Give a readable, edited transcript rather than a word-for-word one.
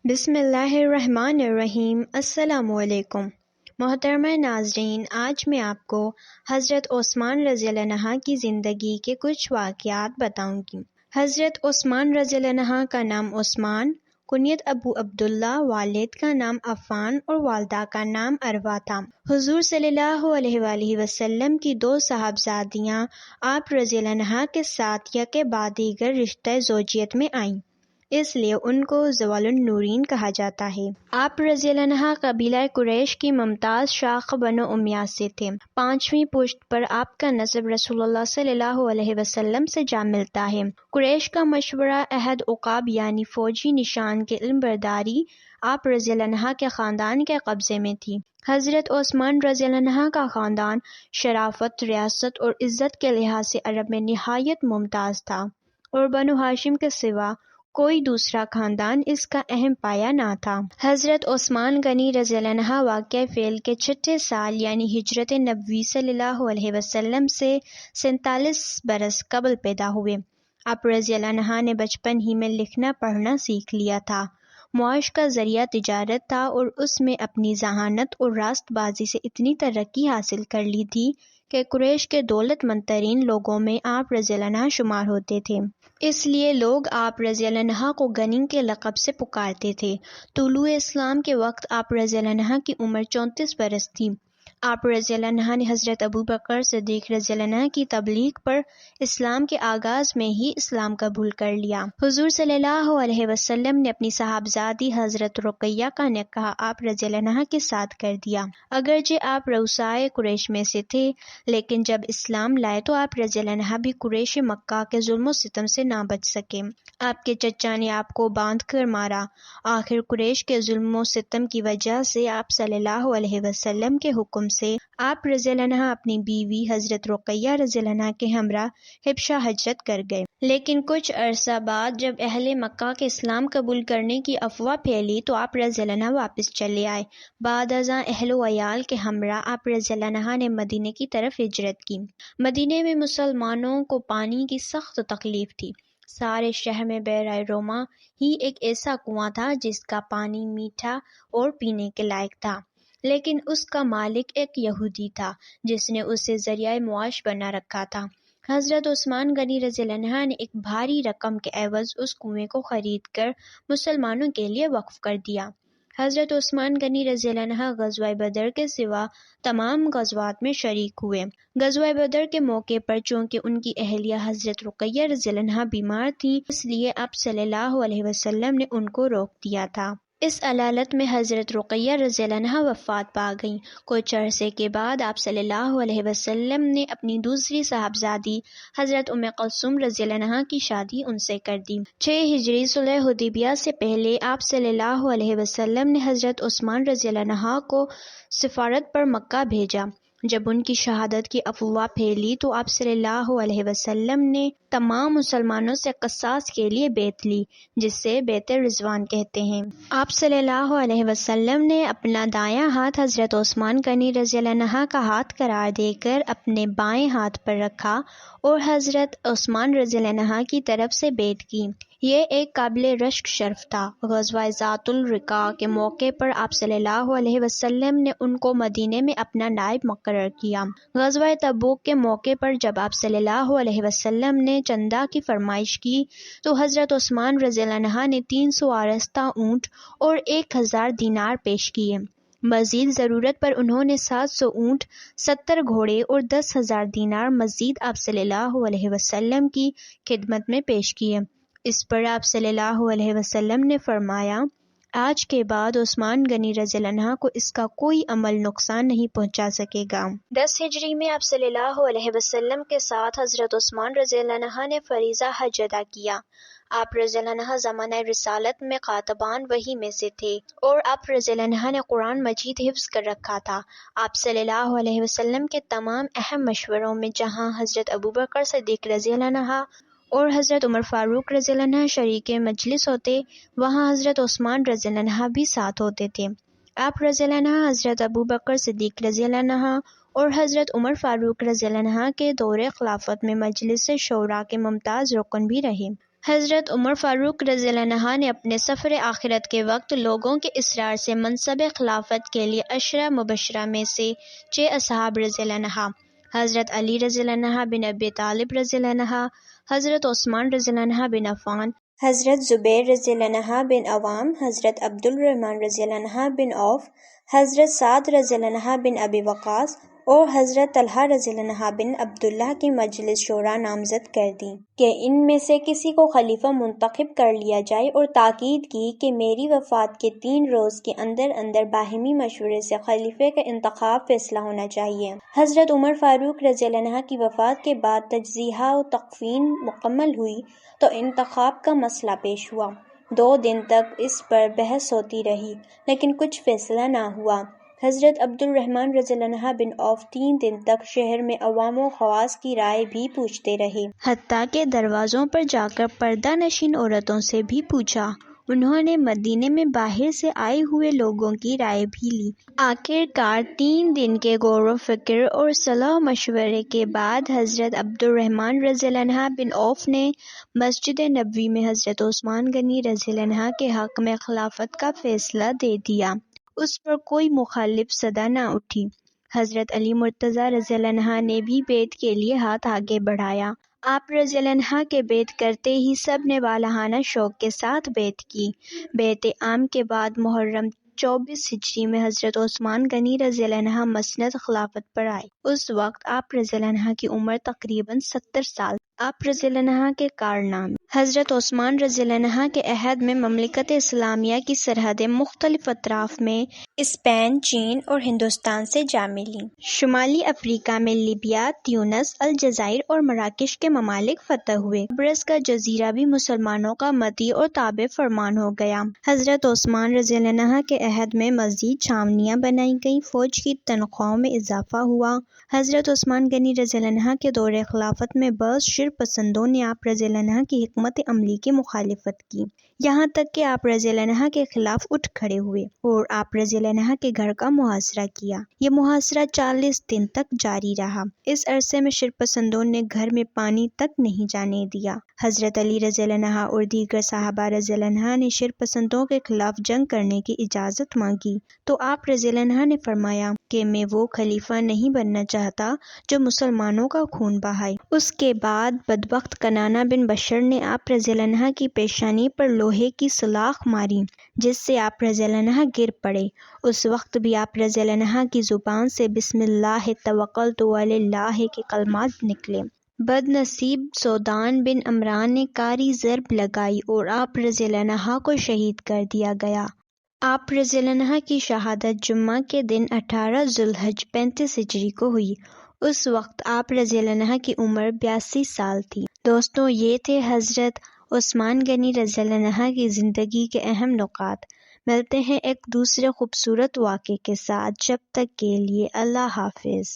بسم اللہ الرحمن الرحیم۔ السلام علیکم محترمہ ناظرین، آج میں آپ کو حضرت عثمان رضی اللہ عنہ کی زندگی کے کچھ واقعات بتاؤں گی۔ حضرت عثمان رضی اللہ عنہ کا نام عثمان، کنیت ابو عبداللہ، والد کا نام عفان اور والدہ کا نام عروہ تھا۔ حضور صلی اللہ علیہ وآلہ وسلم کی دو صاحبزادیاں آپ رضی اللہ عنہ کے ساتھ یکے بعد دیگر رشتہ زوجیت میں آئیں، اس لیے ان کو زوال النورین کہا جاتا ہے۔ آپ رضی اللہ عنہ قبیلہ قریش کی ممتاز شاخ بنو امیہ سے تھے۔ پانچویں پشت پر آپ کا نسب رسول اللہ صلی اللہ علیہ وسلم سے جا ملتا ہے۔ قریش کا مشورہ عہد عقاب یعنی فوجی نشان کے علم برداری آپ رضی اللہ عنہ کے خاندان کے قبضے میں تھی۔ حضرت عثمان رضی اللہ عنہ کا خاندان شرافت، ریاست اور عزت کے لحاظ سے عرب میں نہایت ممتاز تھا، اور بنو ہاشم کے سوا کوئی دوسرا خاندان اس کا اہم پایہ نہ تھا۔ حضرت عثمان غنی رضی اللہ عنہ واقعہ فعل کے چھٹے سال یعنی ہجرت نبوی صلی اللہ علیہ وسلم سے 47 برس قبل پیدا ہوئے۔ آپ رضی اللہ عنہ نے بچپن ہی میں لکھنا پڑھنا سیکھ لیا تھا۔ معاش کا ذریعہ تجارت تھا اور اس میں اپنی ذہانت اور راست بازی سے اتنی ترقی حاصل کر لی تھی کہ قریش کے دولت مند ترین لوگوں میں آپ رضی اللہ عنہ شمار ہوتے تھے۔ اس لیے لوگ آپ رضی اللہ عنہ کو غنی کے لقب سے پکارتے تھے۔ طلوع اسلام کے وقت آپ رضی اللہ عنہ کی عمر 34 برس تھی۔ آپ رضی اللہ عنہ نے حضرت ابو بکر صدیق رضی اللہ عنہ کی تبلیغ پر اسلام کے آغاز میں ہی اسلام قبول کر لیا۔ حضور صلی اللہ علیہ وسلم نے اپنی صاحبزادی حضرت رقیہ کا نکاح آپ رضی اللہ عنہ کے ساتھ کر دیا۔ اگرچہ آپ رؤسائے قریش میں سے تھے، لیکن جب اسلام لائے تو آپ رضی اللہ عنہ بھی قریش مکہ کے ظلم و ستم سے نہ بچ سکے۔ آپ کے چچا نے آپ کو باندھ کر مارا۔ آخر قریش کے ظلم و ستم کی وجہ سے آپ صلی اللہ علیہ وسلم کے حکم سے آپ رضی اللہ عنہ اپنی بیوی حضرت رقیہ رضی اللہ عنہ کے ہمراہ حبشہ ہجرت کر گئے۔ لیکن کچھ عرصہ بعد جب اہل مکہ کے اسلام قبول کرنے کی افواہ پھیلی تو آپ رضی اللہ عنہ واپس چلے آئے۔ بعد ازاں اہل و عیال کے ہمراہ آپ رضی اللہ عنہ نے مدینے کی طرف ہجرت کی۔ مدینے میں مسلمانوں کو پانی کی سخت تکلیف تھی۔ سارے شہر میں بحیرہ روما ہی ایک ایسا کنواں تھا جس کا پانی میٹھا اور پینے کے لائق تھا، لیکن اس کا مالک ایک یہودی تھا جس نے اسے ذریعہ معاش بنا رکھا تھا۔ حضرت عثمان غنی رضی اللہ عنہ نے ایک بھاری رقم کے عوض اس کنویں کو خرید کر مسلمانوں کے لیے وقف کر دیا۔ حضرت عثمان غنی رضی اللہ عنہ غزوہ بدر کے سوا تمام غزوات میں شریک ہوئے۔ غزوہ بدر کے موقع پر چونکہ ان کی اہلیہ حضرت رقیہ رضی اللہ عنہ بیمار تھی، اس لیے آپ صلی اللہ علیہ وسلم نے ان کو روک دیا تھا۔ اس علالت میں حضرت رقیہ رضی اللہ عنہ وفات پا گئیں۔ کچھ عرصے کے بعد آپ صلی اللہ علیہ وسلم نے اپنی دوسری صاحبزادی حضرت ام کلثوم رضی اللہ عنہ کی شادی ان سے کر دی۔ 6 ہجری صلح حدیبیہ سے پہلے آپ صلی اللہ علیہ وسلم نے حضرت عثمان رضی اللہ عنہ کو سفارت پر مکہ بھیجا۔ جب ان کی شہادت کی افواہ پھیلی تو آپ صلی اللہ علیہ وسلم نے تمام مسلمانوں سے قصاص کے لیے بیعت لی، جس سے بیعت رضوان کہتے ہیں۔ آپ صلی اللہ علیہ وسلم نے اپنا دایاں ہاتھ حضرت عثمان غنی رضی اللہ عنہ کا ہاتھ قرار دے کر اپنے بائیں ہاتھ پر رکھا اور حضرت عثمان رضی اللہ عنہ کی طرف سے بیعت کی۔ یہ ایک قابل رشک شرف تھا۔ غزوہ ذات الرقاع کے موقع پر آپ صلی اللہ علیہ وسلم نے ان کو مدینے میں اپنا نائب مقرر کیا۔ غزوہ تبوک کے موقع پر جب آپ صلی اللہ علیہ وسلم نے چندہ کی فرمائش کی تو حضرت عثمان رضی اللہ عنہ نے 300 آراستہ اونٹ اور 1000 دینار پیش کیے۔ مزید ضرورت پر انہوں نے 700 اونٹ، 70 گھوڑے اور 10,000 دینار مزید آپ صلی اللہ علیہ وسلم کی خدمت میں پیش کیے۔ اس پر آپ صلی اللہ علیہ وسلم نے فرمایا، آج کے بعد عثمان غنی رضی اللہ عنہ کو اس کا کوئی عمل نقصان نہیں پہنچا سکے گا۔ 10 ہجری میں آپ صلی اللہ علیہ وسلم کے ساتھ حضرت عثمان رضی اللہ عنہ نے فریضہ حج ادا کیا۔ آپ رضی اللہ عنہ زمانہ رسالت میں کاتبان وحی میں سے تھے اور آپ رضی اللہ عنہ نے قرآن مجید حفظ کر رکھا تھا۔ آپ صلی اللہ علیہ وسلم کے تمام اہم مشوروں میں جہاں حضرت ابو بکر صدیق رضی اللہ عنہ اور حضرت عمر فاروق رضی اللہ عنہ شریک مجلس ہوتے، وہاں حضرت عثمان رضی اللہ عنہ بھی ساتھ ہوتے تھے۔ آپ رضی اللہ عنہ حضرت ابو بکر صدیق رضی اللہ عنہ اور حضرت عمر فاروق رضی اللہ عنہ کے دور خلافت میں مجلس شورا کے ممتاز رکن بھی رہے۔ حضرت عمر فاروق رضی اللہ عنہ نے اپنے سفر آخرت کے وقت لوگوں کے اصرار سے منصب خلافت کے لیے عشرہ مبشرہ میں سے 6 اصحاب رضی اللہ عنہ، حضرت علی رضی اللہ عنہ بن ابی طالب رضی اللہ عنہ، حضرت عثمان رضی اللہ عنہ بن عفان، حضرت زبیر رضی اللہ عنہ بن عوام، حضرت عبد الرحمن رضی اللہ عنہ بن عوف، حضرت سعد رضی اللہ عنہ بن ابی وقاص اور حضرت طلحہ رضی اللہ عنہ بن عبداللہ کی مجلس شورا نامزد کر دی کہ ان میں سے کسی کو خلیفہ منتخب کر لیا جائے، اور تاکید کی کہ میری وفات کے 3 روز کے اندر اندر باہمی مشورے سے خلیفہ کا انتخاب فیصلہ ہونا چاہیے۔ حضرت عمر فاروق رضی اللہ عنہ کی وفات کے بعد تجزیہ و تکفین مکمل ہوئی تو انتخاب کا مسئلہ پیش ہوا۔ 2 دن تک اس پر بحث ہوتی رہی لیکن کچھ فیصلہ نہ ہوا۔ حضرت عبد الرحمن رضی اللہ عنہ بن عوف 3 دن تک شہر میں عوام و خواص کی رائے بھی پوچھتے رہے، حتیٰ کہ دروازوں پر جا کر پردہ نشین عورتوں سے بھی پوچھا۔ انہوں نے مدینے میں باہر سے آئے ہوئے لوگوں کی رائے بھی لی۔ آخر کار 3 دن کے غور و فکر اور صلاح و مشورے کے بعد حضرت عبد الرحمن رضی اللہ عنہ بن عوف نے مسجد نبوی میں حضرت عثمان غنی رضی اللہ عنہ کے حق میں خلافت کا فیصلہ دے دیا۔ اس پر کوئی مخالف صدا نہ اٹھی۔ حضرت علی مرتضیٰ رضی اللہ عنہ نے بھی بیعت کے لیے ہاتھ آگے بڑھایا۔ آپ رضی اللہ عنہ کے بیعت کرتے ہی سب نے والہانہ شوق کے ساتھ بیعت کی۔ بیعت عام کے بعد محرم 24 ہجری میں حضرت عثمان غنی رضی اللہ عنہ مسند خلافت پر آئے۔ اس وقت آپ رضی اللہ عنہ کی عمر تقریباً 70 سال۔ آپ رضی اللہ عنہ کے کارنامے: حضرت عثمان رضی اللہ عنہ کے عہد میں مملکت اسلامیہ کی سرحدیں مختلف اطراف میں اسپین، چین اور ہندوستان سے جا ملیں۔ شمالی افریقہ میں لیبیا، تیونس، الجزائر اور مراکش کے ممالک فتح ہوئے۔ قبرص کا جزیرہ بھی مسلمانوں کا مطیع اور تابع فرمان ہو گیا۔ حضرت عثمان رضی اللہ عنہ کے عہد میں مزید چھاؤنیاں بنائی گئیں، فوج کی تنخواہوں میں اضافہ ہوا۔ حضرت عثمان غنی رضی اللہ عنہ کے دور خلافت میں بعض شر پسندوں نے آپ رضی اللہ عنہ کی حکمت عملی کی مخالفت کی، یہاں تک کہ آپ رضی اللہ عنہ کے خلاف اٹھ کھڑے ہوئے اور آپ رضی اللہ عنہ کے گھر کا محاصرہ کیا۔ یہ محاصرہ 40 دن تک جاری رہا۔ اس عرصے میں شر پسندوں نے گھر میں پانی تک نہیں جانے دیا۔ حضرت علی رضی اللہ عنہ اور دیگر صحابہ رضی اللہ عنہ نے شر پسندوں کے خلاف جنگ کرنے کی اجازت مانگی تو آپ رضی اللہ عنہ نے فرمایا کہ میں وہ خلیفہ نہیں بننا چاہتا جو مسلمانوں کا خون بہائے۔ اس کے بعد بدبخت کنانہ بن بشر نے آپ رضی اللہ عنہ کی پیشانی پر لوہے کی سلاخ ماری جس سے آپ رضی اللہ عنہ گر پڑے۔ اس وقت بھی آپ رضی اللہ عنہ کی زبان سے بسم اللہ توکلت علی اللہ کے کلمات نکلے۔ بد نصیب سودان بن عمران نے کاری ضرب لگائی اور آپ رضی اللہ عنہ کو شہید کر دیا گیا۔ آپ رضی اللہ عنہ کی شہادت جمعہ کے دن 18 ذوالحج 35 ہجری کو ہوئی۔ اس وقت آپ رضی اللہ عنہ کی عمر 82 سال تھی۔ دوستوں، یہ تھے حضرت عثمان غنی رضی اللہ عنہ کی زندگی کے اہم نکات۔ ملتے ہیں ایک دوسرے خوبصورت واقعے کے ساتھ، جب تک کے لیے اللہ حافظ۔